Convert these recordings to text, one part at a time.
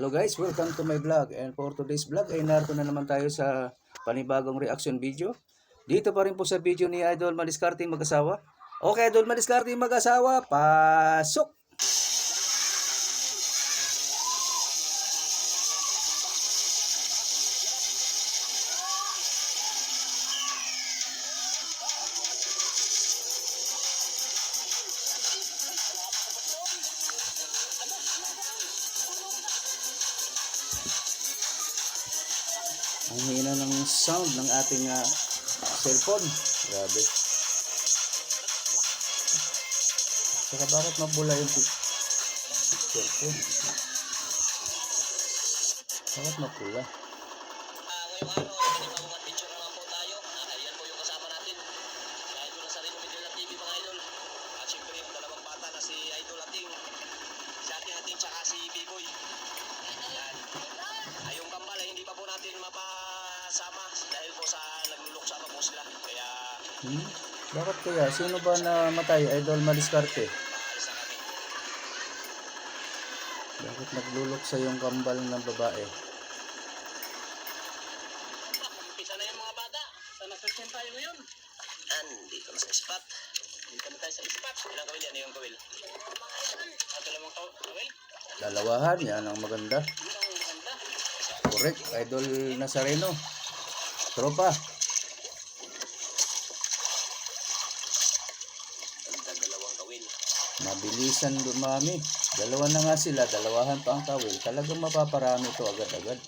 Hello guys, welcome to my vlog, and for today's vlog ay narito na naman tayo sa panibagong reaction video. Dito pa rin po sa video ni Idol Maliskarting mag-asawa. Okay, Idol Maliskarting mag-asawa, pasok! Ang hina ng sound ng ating cellphone. Grabe. Saka bakit mabula yung cellphone? Bakit mapula? Ngayong araw ay pinagawang adventure naman po tayo. Ayan po yung kasama natin. Si Idol na sa Rino Medela TV mga idol. At syempre yung dalawang bata na si Idol Ating. Si Ate Ating tsaka si Biboy. Ayan. Ay yung kambal ay hindi pa po natin mapasama dahil po sa nagluluksa pa po sila. Kaya Bakit kaya? Sino ba na matay? Idol Maliskarte? paalis na kami. Bakit nagluluksa yung kambal ng babae? Umpisa na yung mga bata. Saan nagsasin tayo ngayon? Andito na sa spot. Dito na tayo sa spot. Ilang kawil yan? Ano yung kawil? Ato lamang kawil? Dalawahan, yan ang maganda. Ang maganda. Correct, Idol Nazareno. Tropa. Dalawang kawil. Mabilisan dumami. Dalawa na nga sila, dalawahan pa ang kawil. Talagang mapaparami ito agad-agad.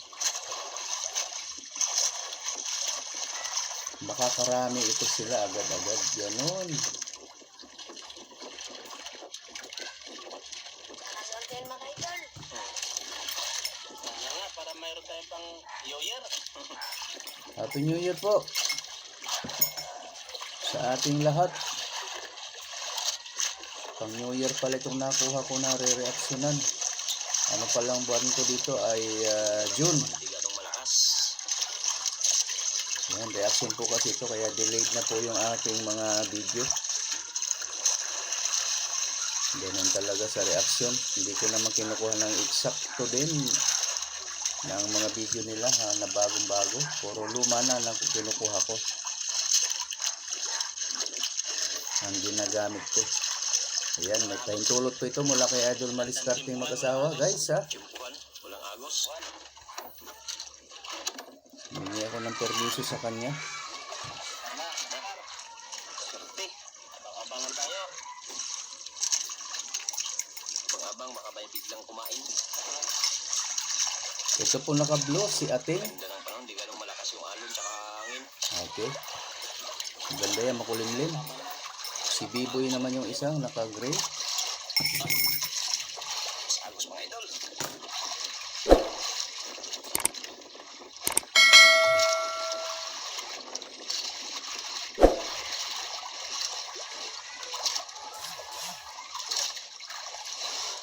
Makakarami ito sila agad-agad. Ganon. Kaya nga, para mayroon tayong pang New Year. Happy New Year po sa ating lahat. Pang New Year pala itong nakuha ko na re-reactionan. Ano palang buwan ko dito ay June. Hindi ganong malakas. Yan, reaction po kasi ito kaya delayed na po yung aking mga video. Ganun talaga sa reaction. Hindi ko naman kinukuha ng eksakto din ng mga video nila na bagong-bago. Puro luma na lang kinukuha ko. Ang ginagamit ko. Ayan, may pahintulot po ito mula kay Idol Maliskarting mag-asawa. Guys, ha? Jumpuan, walang agos. Hindi ako ng permiso sa kanya. Swerte. Abang-abangan tayo. Abang-abang, baka may biglang kumain. Ito po naka-blue, si Ating. Ganda ng panahon, di ganong malakas yung alon tsaka hangin. Okay. Ganda yan, makulimlim. Si Biboy naman yung isang naka-gray. Agos mga idol.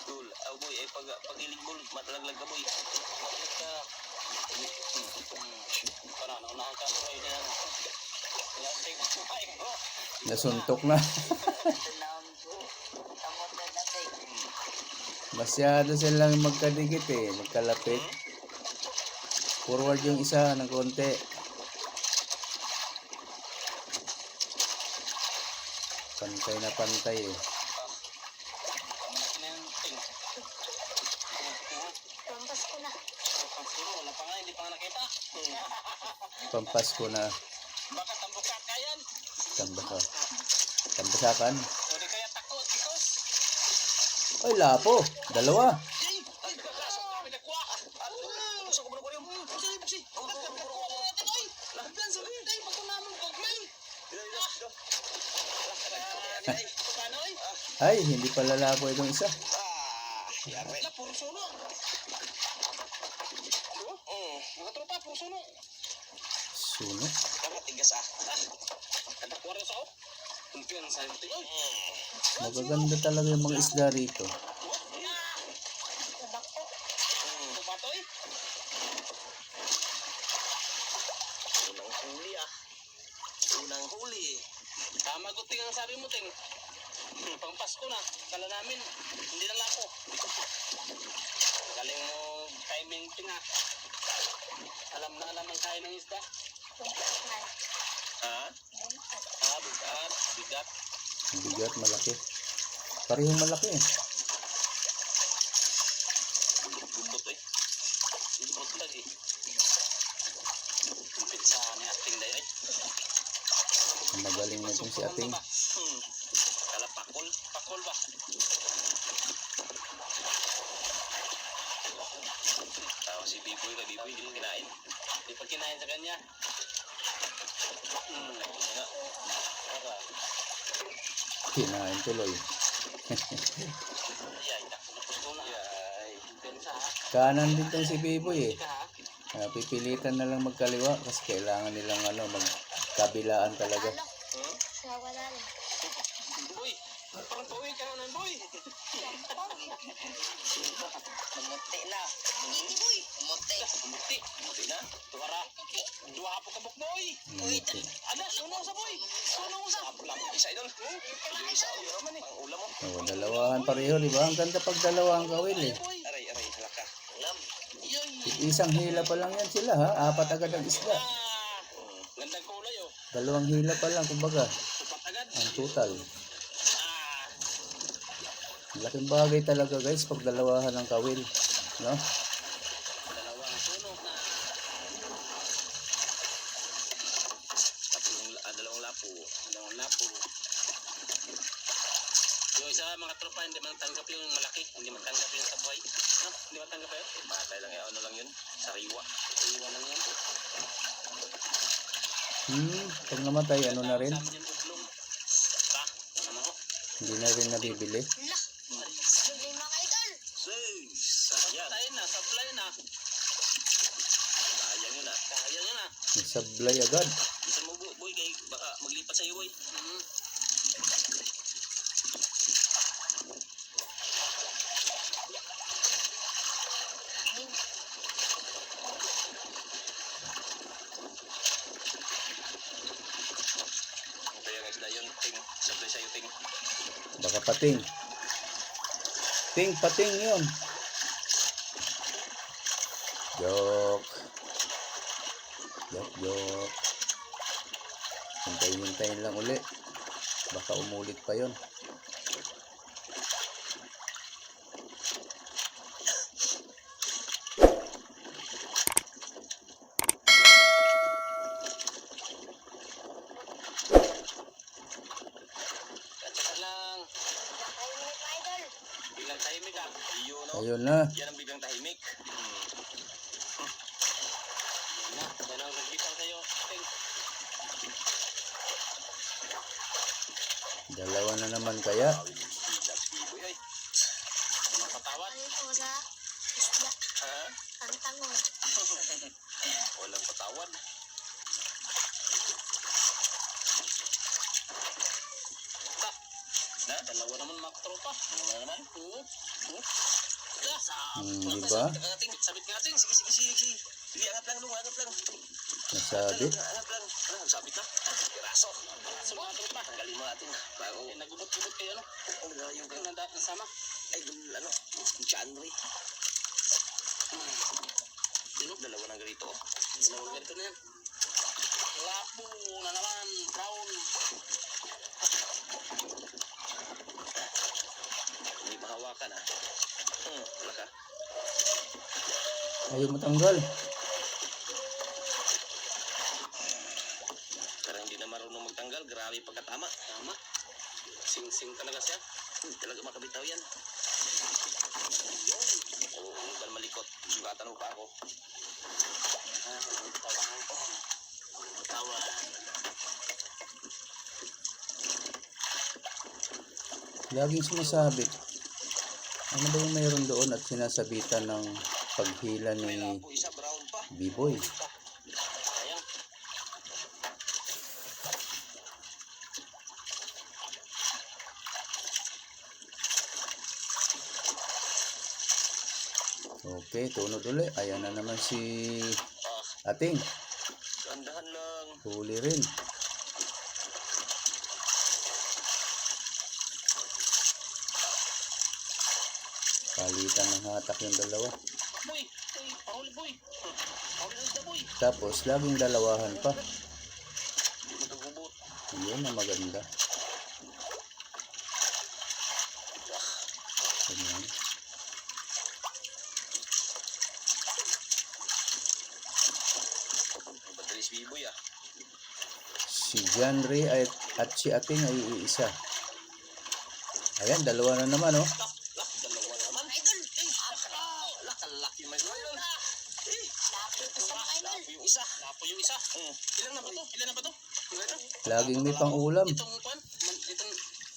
Dul, boy, ay pag-ilig bol, matalaglag ka boy. Matalaglag ka. Para naunahan ka boy na yan. Nasuntok na. Masyado silang magkadikit magkalapit. Forward yung isa ng konti. Pantay na pantay Pampasko na. Wala pa nga, hindi pa nga nakita. Pampasko na. Baka tambukat ka yan. Tambasa. Tambasakan. O di kaya tikos. Ay, lapo. Dalawa. Ay, lasok kami nakuha. Gusto ko mo yung buksi. Lahat sabi, tayo pagkunamon pagmay. Ay, hindi pala lapo itong isa. Yari. Puro suno. Mga tropa, puro suno. Suno. Dapat tigas Katakuha rin sa o. Kumpiyan sa ito. Magaganda talaga yung mga isda rito. Tumatoy. Unang huli. Tama ko ting ang sabi mo ting. Pang Pasko na. Kala namin. Hindi na lapo. Galing mo timing tinga. Alam na alam ang kain ng isda. Ha? Bigat. Bigat. Bigat, malaki. Parehong malaki eh. Gumbot eh. Gumbot lagi. Kumpinsa ni ating dayo eh. Magaling na itong si Ating. Kala pakol. Pakol ba? Tawa si Biboy na Biboy. Hindi kinain. Hindi pa kinain sa kanya. Kinain tuloy. Kanan din itong si Biboy eh. Pipilitan na lang magkaliwa kasi kailangan nilang magkabilaan talaga. Boy, parang pauwi ka na boy. Mamuti na. Hindi boy. Mamuti. Mamuti na. Tuwara. Dua po ka boy. Ada, suno sa boy. Suno sa. Aplam isa idol. Yung isa yung man eh. Ang ulam mo. Oh, dalawahan pareho, di ba? Ang ganda pag dalawang kawil eh. Aray, halaka. Ulam. Isang hila pa lang yan sila ha. 4 agad ang isda. Gandang kulay oh. 2 hila pa lang kumbaga. 4 agad. Ang total. Laking bagay talaga guys pag dalawahan ng kawil. No? Dalawang sunog na. Dalawang lapo. Dalawang lapo. Yung isa mga tropa hindi man tanggap yung malaki. Hindi man tanggap yung sabay. No? Hindi man tanggap yun. Batay lang yun. Ano lang yun? Sariwa. Sariwa lang yun. Pag namatay ano na rin? Sama yung ublong. Ba? Ano ko? Hindi na rin nabibili. Sayang. Sayang na. Sablay na. Sayang yun na. Sayang yun na. Nasablay agad. Isa mo boy kay baka maglipat sa iyo boy. Kaya nga isda yun, ting. Sablay sa'yo, ting. Baka pating. Pating yun. Joke. Joke. Hintayin lang uli. Baka umulit pa yun. Biglang tahimik ah. Iyo no? Ayun na. Yan ang biglang tahimik. Yan ang nagbitaw sa'yo. Ting. Dalawa na naman kaya. Biboy ay. Anong patawad? Ha? Walang patawad. Na, dalawa naman mga tropa. Dalawa naman. Diba? Sabit nga ating. Sige. Sige, angat lang. Nasabit. Angat lang. Ano, sabit na. Piraso. Sa mga tropa. Tanggalin mo natin. Bago. Nagubot-gubot kayo, ano? Yung nasama. Ay, ano? January. Dalawa ng ganito. Dalawang ganito na yan. Lapo na naman. Brown. Hindi mahawakan ah. Wala ka. Ayaw matanggal. Pero hindi na marunong magtanggal. Grabe pagkatama. Tama. Sing-sing talaga siya. Talaga makabitaw yan. Oo, huwag malikot. Sugatan mo pa ako. Tawan ko. Tawan. Laging sumasabit. Ano ba yung mayroon doon at sinasabitan ng paghila May ni lapo isa, brown pa. B-Boy? Sayang. Okay, tunod uli. Ayan na naman si Ah, Ating. gandahan lang. Huli rin. Palitan ng hatak yung dalawa. Boy, boy, pahuli boy. Pahuli ng isda boy. Tapos, laging dalawahan pa. Hindi mo nagubot. Yun ang maganda. Ganyan. Madalis biboy ah. Si John Ray at si Ating ay iisa. Ayan, dalawa na naman, oh. Lak, dalawa naman. Idol, lakalaki may idol. Lapo yung isa. Lapo yung isa. Ilan na ba to? Ilan na ba to? Ilan na? Laging may pang-ulam.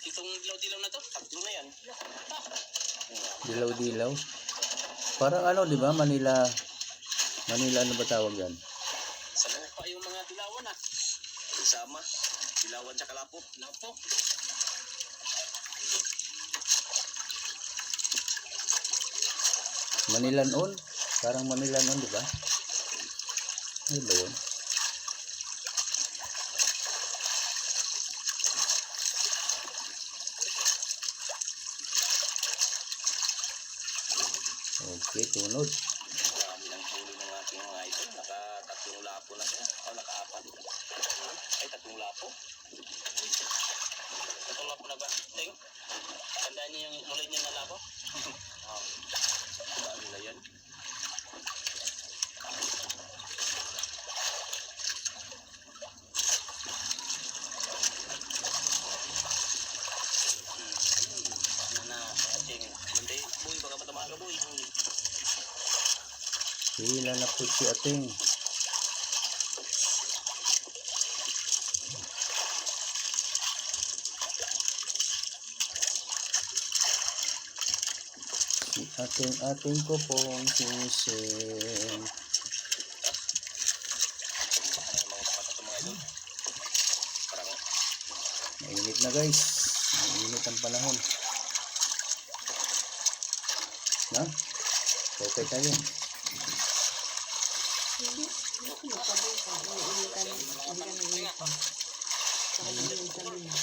Itong dilaw-dilaw na to. Tatlo na yan. Dilaw-dilaw. Parang ano, di ba? Manila, ano ba tawag yan? Sana pa yung mga dilawan ah. Isama. Dilawan tsaka lapo. Lapo. Manilanon. Parang Manilanon, di ba? Ano ba yun? Okay, tunod. Marami ng huli ng ating mga idol. Nakatatlong lapo na siya. O nakaapat. Ay, tatlong lapo. Tatlong lapo na ba? Ting? Tandaan niyo yung mulay niya na lapo? Tandaan nila yan. Boy, baka matamaga boy. Hila na po si Ating. Si Ating ko pong sising. Ano yung mga sapat ito mga idol? Parang Mainit na guys. Mainit ang panahon. Na? Okay tayo.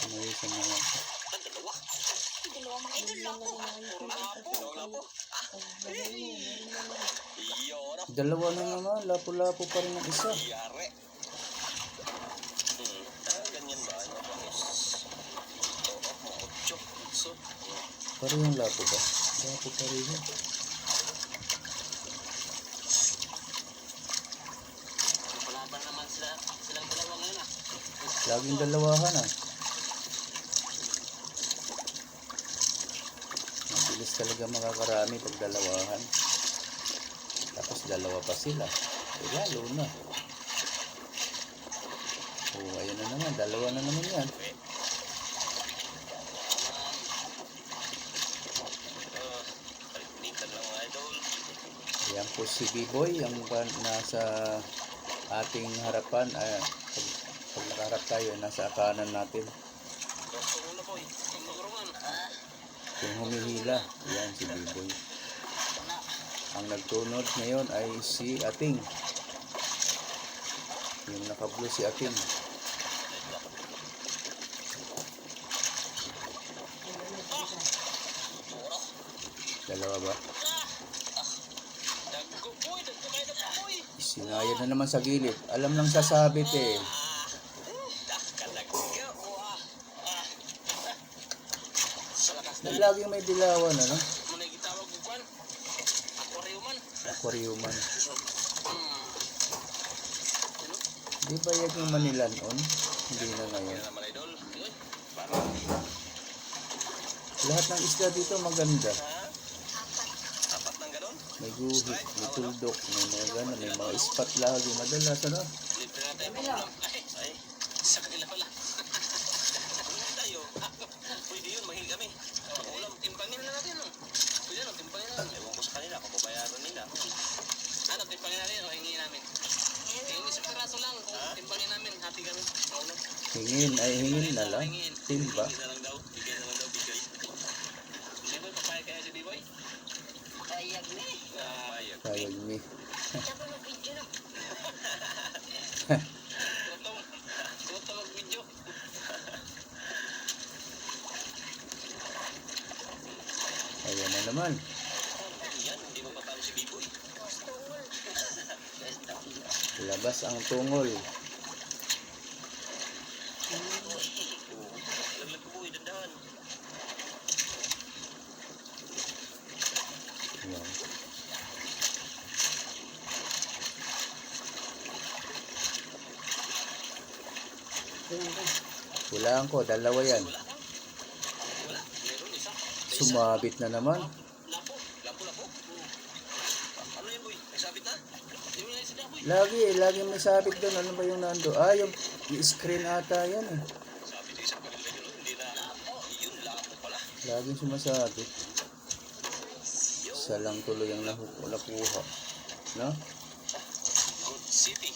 May isa na lang. dalawa. Dalawa mga idol lapo. Puro lapo. Lapo. Iyo na. Dalawa na naman. Lapo-lapo pa rin ang isa. Yare. Ganyan ba? Ocho. So, Parang yung lapo ba? Lapo pa rin yun. palaban naman silang dalawa ngayon ah. Laging dalawahan ah. Mabilis talaga makakarami pag dalawahan. Tapos dalawa pa sila. Eh, lalo na. Oh, ayun na naman. Dalawa na naman yan. Palitan lang mga idol. Ayan po si B-Boy. Ang nasa ating harapan. Pag nakaharap tayo, nasa kanan natin. Doktor na boy. Magurungan. Kung humihila. Ayan si B-Boy. Ang nagtunod ngayon ay si Ating. Yung naka-blue si Ating. Dalawa ba? Dagko boy. Dagko kayo na boy. Sinayad na naman sa gilid. Alam lang sasabit eh. Kalagyo. Sa lakas na. Laging may dilawan, ano? Muna gitawag ko kwan. Aquariuman. Aquariuman. Ano? Di ba yan yung Manilanon? Hindi na ngayon. Yan naman idol. Parang Lahat ng isda dito maganda. apat ng ganon. May guhit, may tuldok, may mga gano'n, may mga ispat lagi. Madalas, ano? Libre natin yung ulam. Ay, sa kanila pala. Ulam tayo. Pwede yun, mahil kami. Ulam, timpangin na natin. Pwede no, timpangin na. Ewan ko sa kanila, kung babayaran nila. Ano, timpangin natin o hingin namin? Hingin sa peraso lang. Kung timpangin namin, hati kami. Paulo. Hingin, ay hingin na lang. Timba. Hingin na lang daw. Bigay na lang daw, bigay. Biboy, papayag kaya si Biboy? Payag ni. Payag. Sayag ni. Siyempre mag-video na. Gusto mag-video. Ayan na naman. si Biboy. Labas ang tungol. Laglag ko boy, dandahan. Yan. Hulaan ko, dalawa yan. Wala, meron isa. Sumabit na naman. Lapo. Ano yan boy? May sabit na? Hindi mo na isa na boy. Lagi may sabit doon. Ano ba yung nando? Yung screen ata yan eh. Sabi ko isang pagkakita yun, hindi na lapo. Yun, lapo pala. Laging sumasabit. Isa lang tuloy ang nakuha. No? Good City.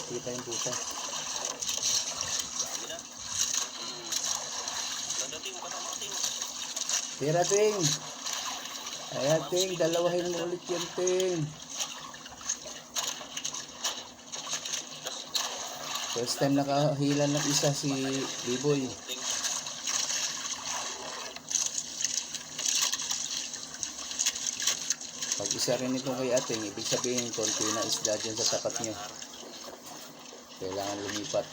Kita yung puta. Dami na. Nadating pa tama ating. Tira, Ting. Ayan, Ting. Dalawahin mo ulit yan, Ting. First time nakahila ng isa si Biboy. Pag isa rin ito kay Ating, ibig sabihin konti na isda dyan sa tapat niyo. Kailangan lumipat.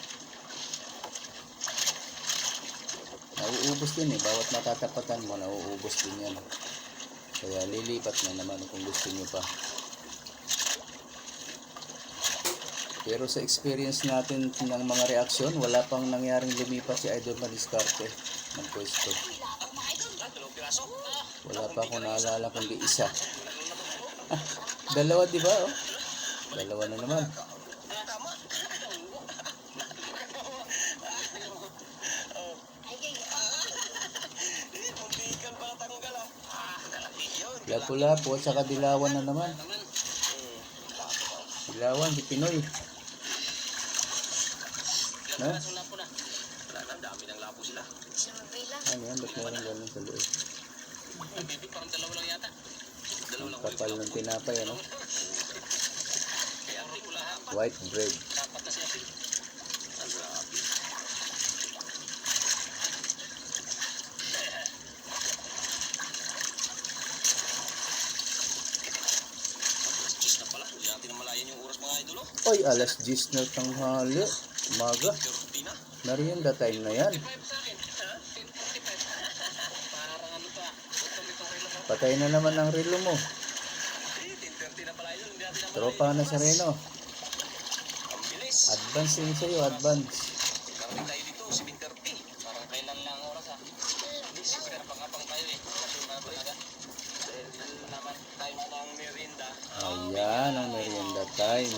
Nauubos din eh. Bawat matatapatan mo, nauubos din yan. Kaya lilipat na naman kung gusto nyo pa. Pero sa experience natin ng mga reaksyon, wala pang nangyaring lumipat si Idol Maliscarte ng pwesto. Wala pa akong naalala kundi isa. Dalawa, di ba? Oh? Dalawa na naman. Lapu-lapu at saka dilawan na naman. Dilawan, si Pinoy. No? Wala na, dami ng lapo sila. Ano yan? Ba't meron ganun sa loob? Baby, parang dalawa lang yata. Dalawa lang. Kapal ng tinapay, ano? Kaya ang wala ha. White bread. Dapat na siya. Ang grabe. Diyos na pala. Hindi natin namalayan yung oras mga idolo. Oy, alas 10 na tanghali. Umaga. 30 na. Merienda time na yan. Parang ano pa. Patay na naman ang relo mo. 10:30 na pala yun. Hindi natin namalayan. Tropa na sa Reno. Ang bilis. Advance din sa'yo, advance. Karating tayo dito, 7:30. Parang kailan lang ang oras ha. Pero pangapang tayo eh. Kasi mga talaga. Dahil naman tayo na ng merienda. Ayan ang merienda time.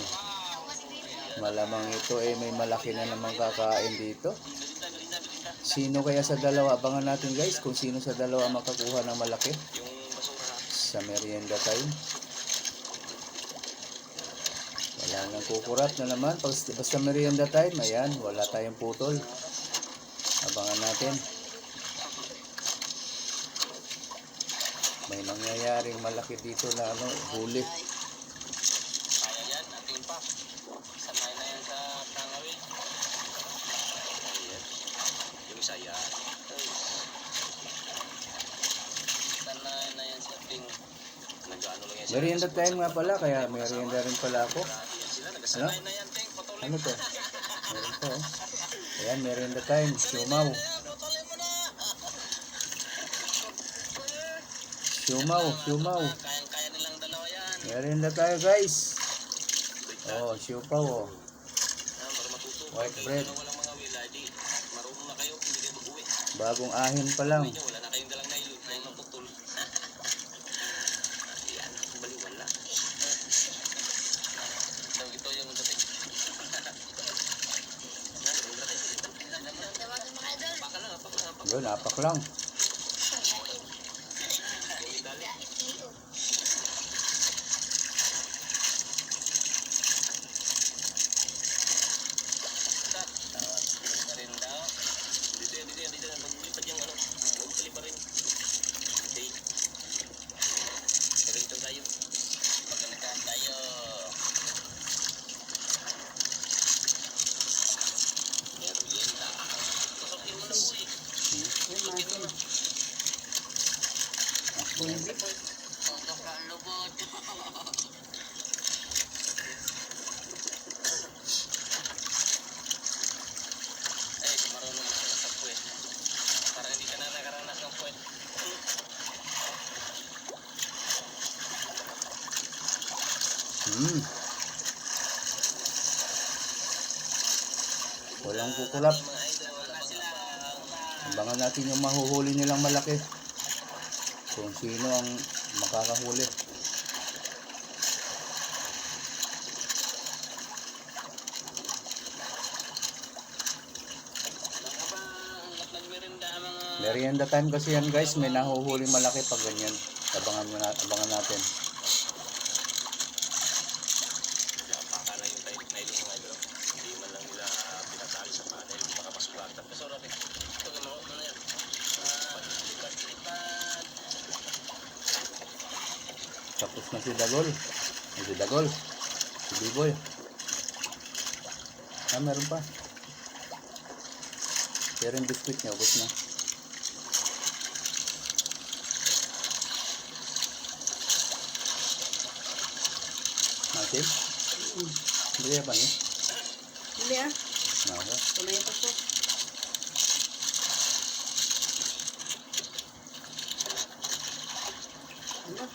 Malamang ito eh may malaki na namang kakain dito. Merienda. Sino kaya sa dalawa? Abangan natin guys kung sino sa dalawa makakuha ng malaki Yung basura ha. sa merienda time. Wala nang kukurat na naman. Basta merienda time, ayan, wala tayong putol. Abangan natin. May mangyayaring malaki dito na ano, huli. Kaya yan, natin pa. Sanay na yan sa tangawin. Ayan. Yung isa yan. Sanay na yan sa ting. Nag-ano lang yan sila. Merienda time nga pala, kaya merienda rin pala ako. Sila, nagsanay na yan, ting. Patuloy Ano mo to? na. Meron to. Ayan, merienda time. Siumaw. Patuloy mo na. Siumaw. Kayang-kaya nilang dalawa yan. Merienda tayo guys. Oh, siupaw oh. Para matuto. White Kayo bread. dalawa lang mga wiladi. Marunong na kayo, hindi kayo mag-uwi. Bagong ahin pa lang. Wala na kayong dalang nailot na yung naputol. Yan, baliwala. So, ito yung dating. Pakala. Yun, apak lang. Dito yan. Maglipad yung ano. Maglipad pa rin. Okay. Ganito tayo. Pagkanakaan tayo. Meron yan. Tusokin mo na po eh. Tusokin mo na. Ay, kung marunong ka sa puwet. Parang hindi ka na nakaranas ng puwet. Hmm. Walang kukulap. Mga idol, wala sila. Abangan natin yung mahuhuli nilang malaki. Kung sino ang makakahuli. Nagmerinda ang mga... Merienda time kasi yan guys. May nahuhuli malaki pag ganyan. Abangan natin. Baka na yung type na ilo mga idol. Hindi man lang nila pinatali sa paa dahil baka masugatan. Pero sorry, ito naman ano na yan. Lipat. Tapos na si Dagol. Si Dagol. Si B-Boy. Ah, meron pa. Pero yung biscuit niya, ubos na. Natin? Hindi pa niya. Hindi ah. Naka. Kamay ko po. Ano?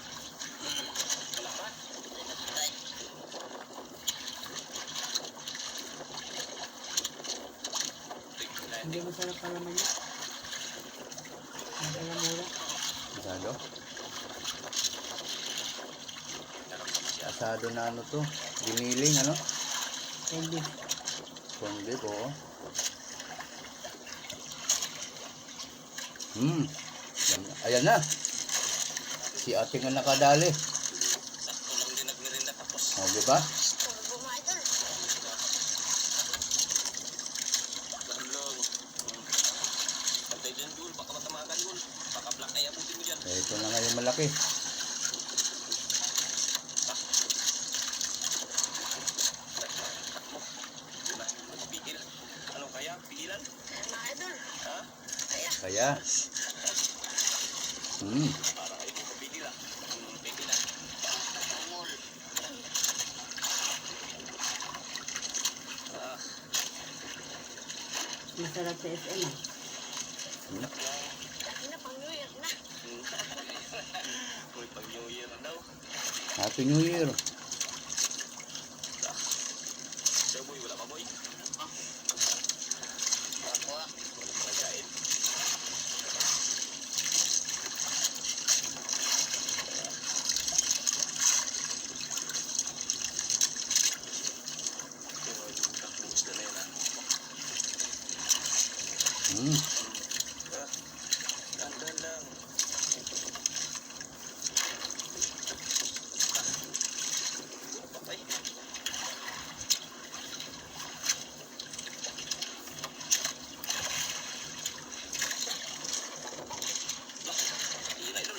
Hindi masarap pala man yun. Mura. Asado. Asado na ano to. Giniling ano? Hindi. Corn beef oo. Hmm. Ayan na. Si ate nga nakadali. Sakto lang din nagmerinda tapos. O, diba? Lalong. Pantay din dul, baka matamakan dul. Baka black ay abutin mo dyan. Ito na nga yung malaki. Pigil. Ano kaya? Pigilan? Ha? Kaya. Hmm. Para kayo mo kapigil ah. Pigilan. Masarap sa SM ah. Uy, pag New Year daw. Happy New Year. Siya boy, wala pa boy. Ako ah. Wala pa nagkain. Bukas na yan ah. Hmm. Dandan lang. Patay. Hindi na idol.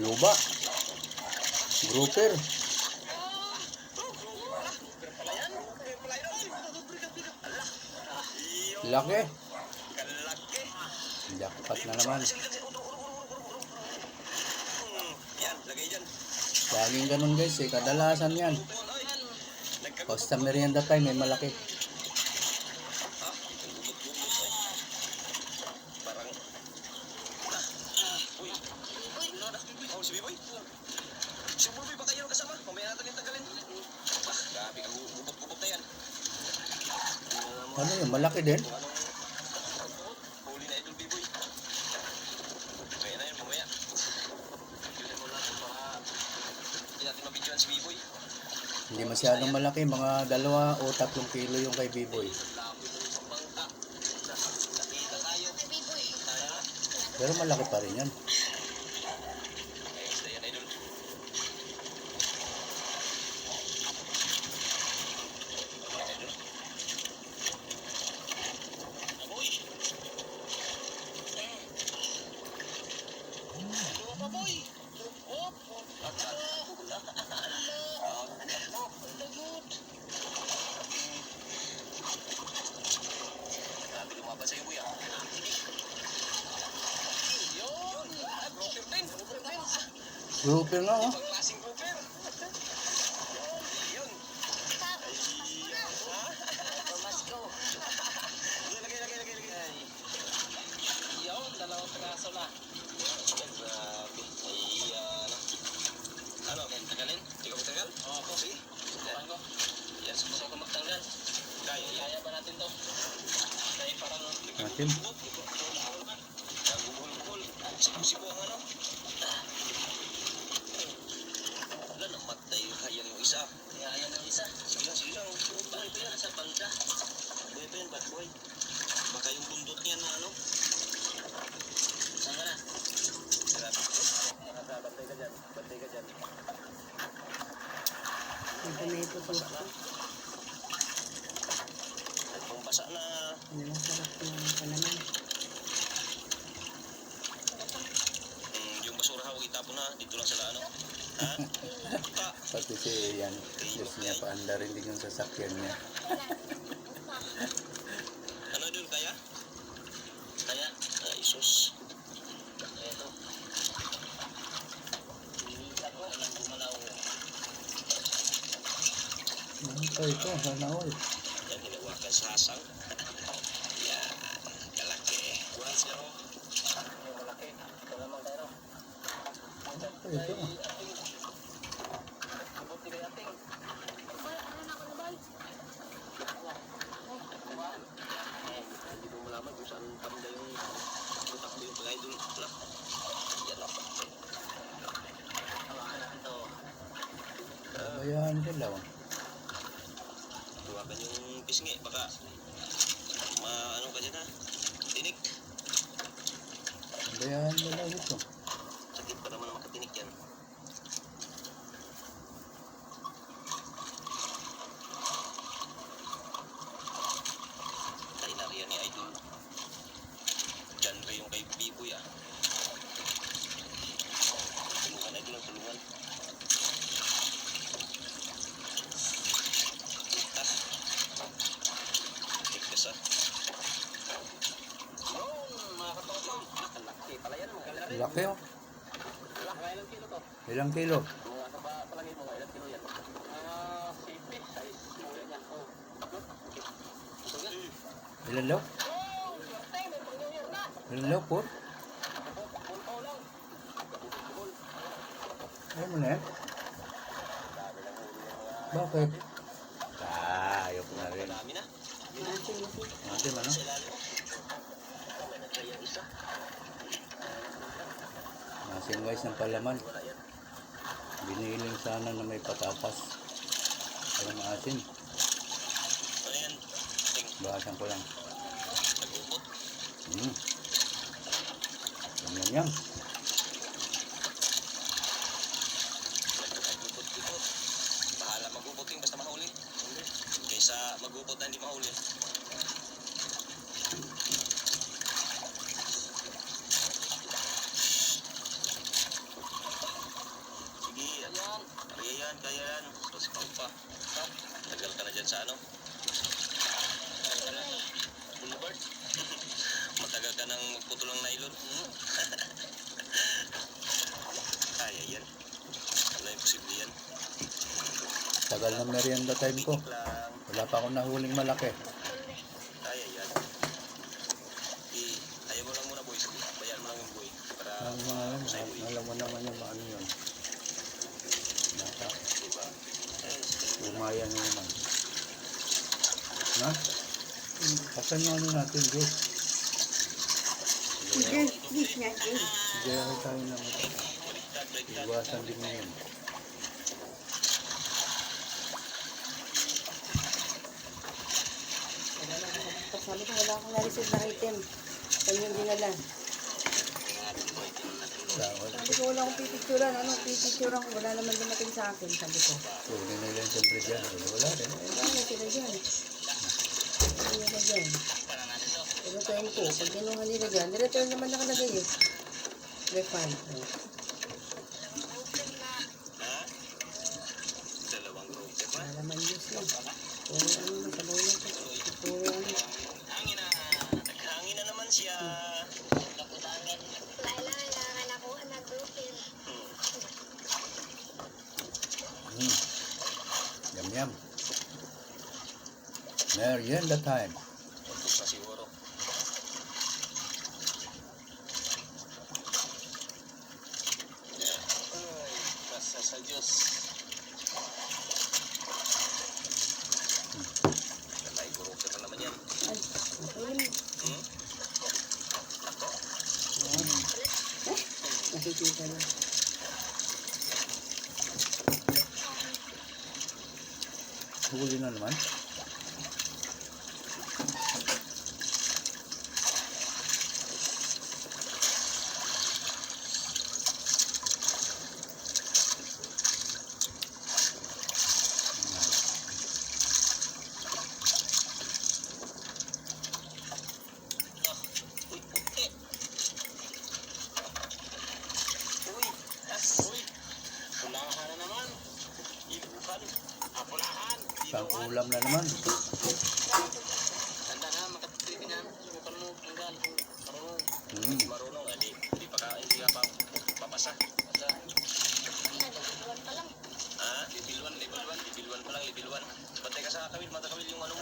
Luba. Grouper. Laki. Kalaki. Jackpot na naman. Yan, lagay dyan. Laging ganun guys eh. Kadalasan yan. Basta merienda time may malaki. Ha? Gugot-gugot eh. Parang... Uy. Oh, si Biboy. Si Biboy, baka yun kasama. Mamaya natin yung tagalin. Grabe ka, gugot-gugot na yan. Ano yun? Malaki din? Kung anong... Huli na idol, Biboy. Kaya na yun, mamaya. Bilhin mo natin para... Hindi natin mabidyoan si Biboy. Hindi masyadong malaki. Mga 2 o 3 kilo yung kay B-Boy. Lapit mo sa bangka. Nakita tayo. Kaya... Pero malaki pa rin yan. Ayos na yan, idol. Idol. Aboy! Ano pa, boy? Hop! Grabe lumaban sa'yo, boy, ah. Yun! Broker din! Grouper nga oh. Ibang klaseng grouper. Yun. Pamasko. Lagay. Yun, dalawang piraso na. Grabe. Ayan. Ano, tagalin? Hindi ko magtagal? Oo, po. Sige. Yan ko. Yan, sumusok ko magtanggal. Kaya ba natin to? Kaya parang Natin. Buhol-buhol. Sipo-sipo ang ano. Wala, namatay. Ayan yung isa. Ayan yung isa. Sige lang. Buhay pa yan sa banda. Buhay pa yan, bad boy. Baka yung bundot niya na ano. Saan ka na? Grabe. Bantay ka dyan. May tomato sauce ko. At kung basa na, Masarap ng palaman. yung basura ha, huwag itapon na. Dito lang sila ano. Ha? Pa. Pati si yan. Diyos niya, paanda rin din yung sasakyan niya. Ano dun, kaya? Kaya? Ay, sus. Ito. Ako, alam gumalaw. Ito, sana all. Yan, hinawakan sa hasang. Yan, kalaki. Buwan siya ko. Malaki. Ito naman tayo. Ito. Kabuti kay ating. Hindi mo malaman kung saan pamda yung utak mo yung pag-idol. Wala. Yan ako. Hawakan natin to. Ayan ko lang. Hawakan yung pisngi. Baka ano ka dyan ha? Tinik. Ayan mo lang ito. Sakit pa naman makatinik yan. Kainariyan ni Idol. Diyan ba yung kay Biboy ah? Tulungan Idol, tulungan. Ah. Tigkas ah. Yun, mga katosong. Nakalaki pala yan. Mga Laki oh. ilang kilo to? Ilang kilo? Mga palagay mo, ilang kilo yan? Sipi, size. Yan. Oh. Ito nga. Ilan daw? Ilan daw po? Ayaw mo na yan? Bakit? Ayok na rin. Marami na. Asin. Ate, ano? Sa ilalim. May nagkaya isa. Asin guys ng palaman. Wala yan. Biniling sana na may patatas. Alam asin. Ano yan? Ting. Bahasan ko lang. Nag-ubot. Yan. Nag-ubot dito. Bahala mag-ubot yung basta mahuli. Kaysa mag-ubot na hindi mahuli. Sige, ayan. Kaya yan. Tapos pa. Tagal ka na dyan sa ano? Boulevard. Matagal ka ng putol ng nylon. Kaya yan. Wala yung posible yan. Tagal na merienda time ko. Lang. Wala pa akong nahuling malaki. Kaya yan. Ayaw mo lang muna boy. Bayan mo lang yung boy. Para Alam mo naman yung ano yun. Naka, diba? umayan na naman. Na? Pasan yung ano natin, Diyos. Please nga, please. Kaya tayo naman. Baliktad. Iwasan din mo yun. Sabi ko, wala akong na-receive na item. Kaya yung dinala. Sabi ko, wala akong pipicturan. Ano, pipicturan ko. Wala naman dumating sa akin. Sabi ko, Kunin nila yung siyempre dyan. Wala rin. wala sila dyan. Wala nila dyan. I-return ko. Pag ginuha nila dyan, i-return naman nakalagay eh. Refund. Oh. Ha? Dalawang group. Diba? Wala naman use na. Puro ano, masabaw na ito. Puro ano. Hangin na. Naghangin na naman siya. Kapulangan. Laila, nakuha na groupin. Yum yum. Merienda time. Tapos na siguro. Ay, basta sa Diyos. May guro ka naman yan. Ay, ayun. Hmm? Ako? Nakikita na. Huli na naman. Uy, puti. Uy, uy. Pulahan na naman. Ibukan. Pulahan. Pang-ulam na naman. Tanda na, makatipin yan. Ibukan mo, tanggal. Marunong. Hmm. Marunong, hindi ka pa papasa. Ah, level 1 pa lang, level 1. Bantay ka sa kawil, mata kawil yung ano mo.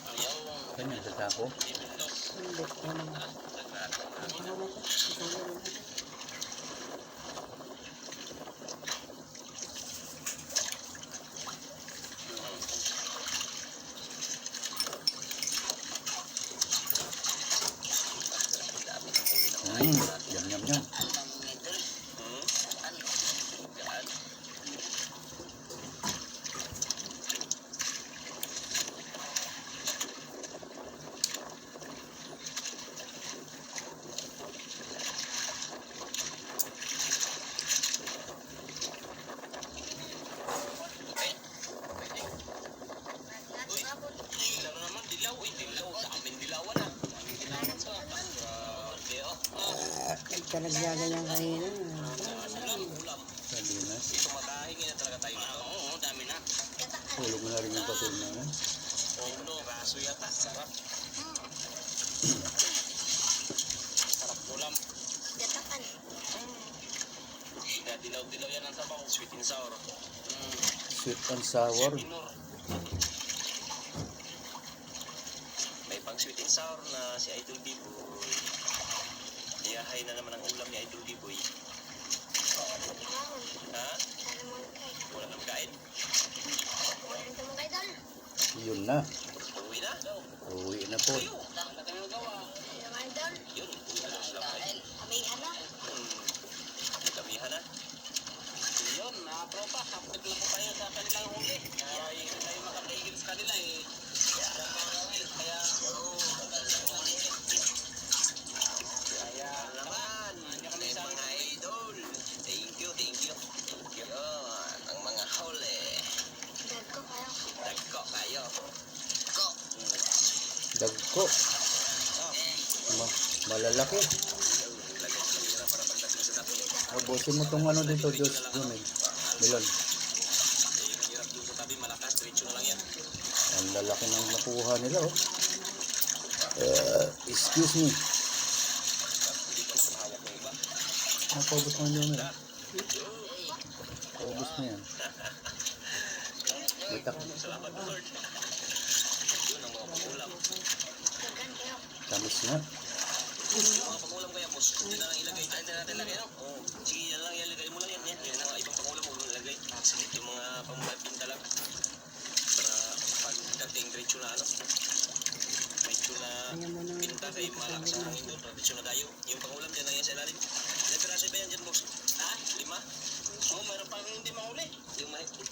Ayaw. Ganyan sa tako. Level 2. Hindi ko na. Kasama ko. Kasama rin ako. Yum yum yum. Nagkalagyagan yung kanina. Sabi na. Ito makahingi na talaga tayo na. Oo, dami na. Hulog mo na rin yung patil na yan. Oo, raso yata. Sarap. Sarap ulam. Dilaw-dilaw yan ang sabaw. Sweet and sour. Sweet and sour. Minor. May pang sweet and sour na si Idol D-Boy. Iyahay na naman ang ulam ni Idol D-Boy. Ha? Wala nang kain. Yun na. Uwi na. Uwi na po. Yun. Uwi na sila kain. Damihan na. Yun, mga tropa. Kapag lang po tayo sa kanilang huli. Kaya hindi tayo makatigil sa kanila eh. Kaya naman, may mga idol. Thank you. Ang mga huli. Dagko kayo. Dagko. Malalaki. Lagay sa kamera para pagdating sa tabi. Abusin mo tong ano dito, Diyos. Dumig. Milon. Yung hirap doon sa tabi, malakas. Diretso na lang yan. Ang lalaki ng nakuha nila, oh. Excuse me. Hindi ko sumahawak ng iba. Paubos mo yun, eh. Paubos mo yan. May Salamat Lord. Yun ang mga pangulam. tamis na. Yung mga pangulam kaya boss, hindi na lang ilagay. Ay, hindi natin lagay, no? Oo. Sige, yan lang, ilagay mo lang yan. Yan ang ibang pangulam mo ilagay. Yung mga pamapinta lang. Para pagdating diretso na ano. Diretso na pinta kay malakas ang hangin doon. Diretso na tayo. Yung pangulam dyan lang yan sa ilalim. Ilang piraso ba yan dyan boss? Ha? 5? Oo, mayroon pa rin hindi mahuli. Yung mahigpit.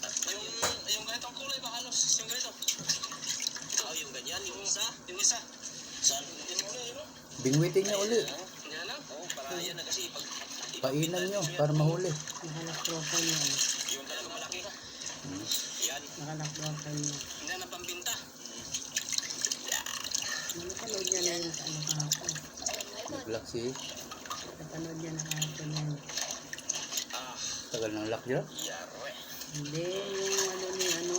Yung ganitong kulay ba halos? Yung ganito. Yung ganyan, yung isa. Saan? Hindi mahuli, no? Bingwitin niya uli. Yan lang. Oo, para yan na kasi pag... Painan niyo para mahuli. Nakalak-profile na. Yung talagang malaki. Yan. Nakalak-profile na. Hindi na pambinta. Napanood niya na yun sa ano kahapon. Black Sea. Napanood niya na kahapon na yun. Tagal ng lock niya. Yarwe. Hindi, yung ano ni ano,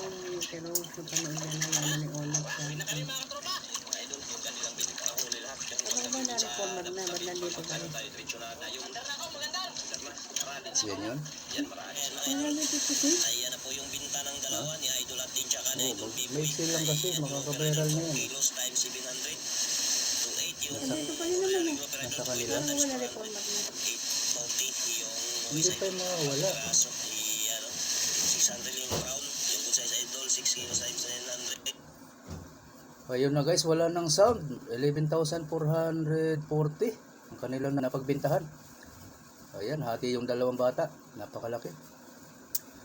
pero sa panood niya na lalo ni Olaf sa Mga tropa. Mga idol, yung kanilang binigay lahat. Ano ba na-reformer na? Ba't na dito pa rin. tayo, diretso na tayo. Andar na ako, magandar. Andar na, marami. Yan yun. Yan, marami. Marami dito kasi. Ayan na po yung binta ng dalawa ni Idol Ating tsaka ni Idol Biboy. May sale lang kasi, makaka-viral na yan. Kilos times 700. 2.8 yung Dito pa rin naman. Nasa kanila. Ano mo na-report mag 8.40 yung Hindi pa mawala. piraso ni ano, 600 yung round. Yung kung sa Idol 6 kilos times 900. Ayun na guys, wala nang sound. 11,440 ang kanilang napagbintahan. Ayan, hati yung dalawang bata. Napakalaki.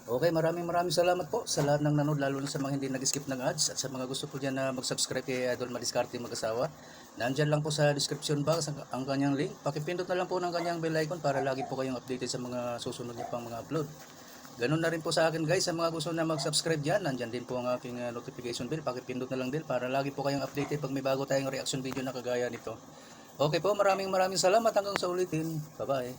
Okay, maraming salamat po sa lahat ng nanood, lalo na sa mga hindi nag-skip ng ads at sa mga gusto po dyan na mag-subscribe kay Idol Madiskarte Mag-asawa. Nandyan lang po sa description box ang kanyang link. Pakipindot na lang po ng kanyang bell icon para lagi po kayong updated sa mga susunod niya pang mga upload. Ganun na rin po sa akin guys, sa mga gusto na mag-subscribe dyan, nandyan din po ang aking notification bell. Pakipindot na lang din para lagi po kayong updated pag may bago tayong reaction video na kagaya nito. Okay po, maraming salamat hanggang sa ulitin. Bye-bye.